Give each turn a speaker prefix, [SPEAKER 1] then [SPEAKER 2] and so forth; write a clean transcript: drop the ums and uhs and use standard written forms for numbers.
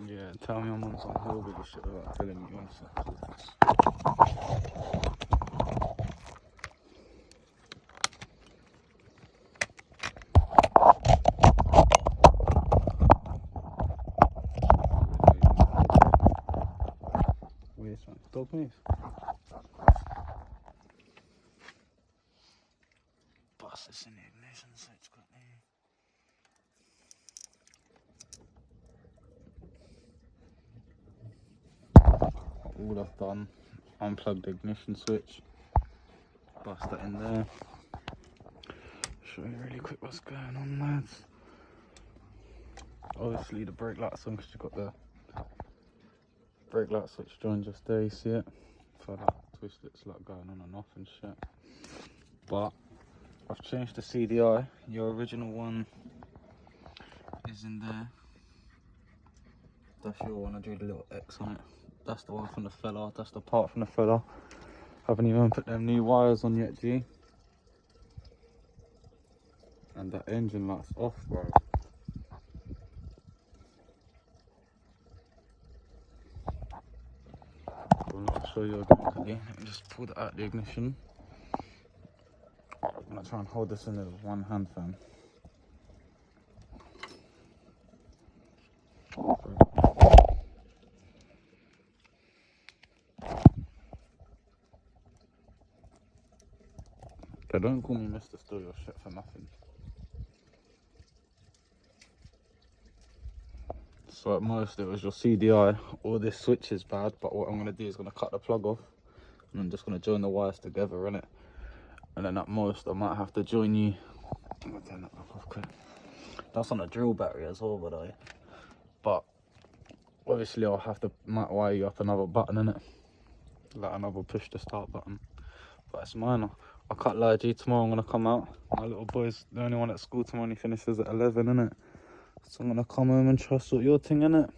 [SPEAKER 1] Yeah, tell me I'm on some hillbilly shit without telling me one second. Weird man. Dog move. Bust this in the ignition so it's got the... All I've done, unplug the ignition switch, bust that in there. Show you really quick what's going on, lads. Obviously the brake light's on because you've got the brake light switch joined just there, you see it? So that twist it's like going on and off and shit. But I've changed the CDI. Your original one is in there. That's your one. I drew the little X on it. That's the one from the fella. That's the part from the fella. Haven't even put them new wires on yet, G. And that engine light's off, bro. I'll show you again quickly. Let me just pull that out of the ignition. I'm gonna try and hold this in there with one hand, fam. Okay, don't call me Mr. Steal Your Shit for nothing. So at most it was your CDI or this switch is bad, but what I'm going to do is going to cut the plug off and I'm just going to join the wires together, innit? And then at most I might have to join you. I'm going to turn that off quick. That's on a drill battery as well, by the way. But obviously I'll have to might wire you up another button, innit? Like another push to start button. But it's minor. I can't lie to you, tomorrow I'm going to come out. My little boy's the only one at school tomorrow and he finishes at 11, innit? So I'm going to come home and try to sort your thing, innit?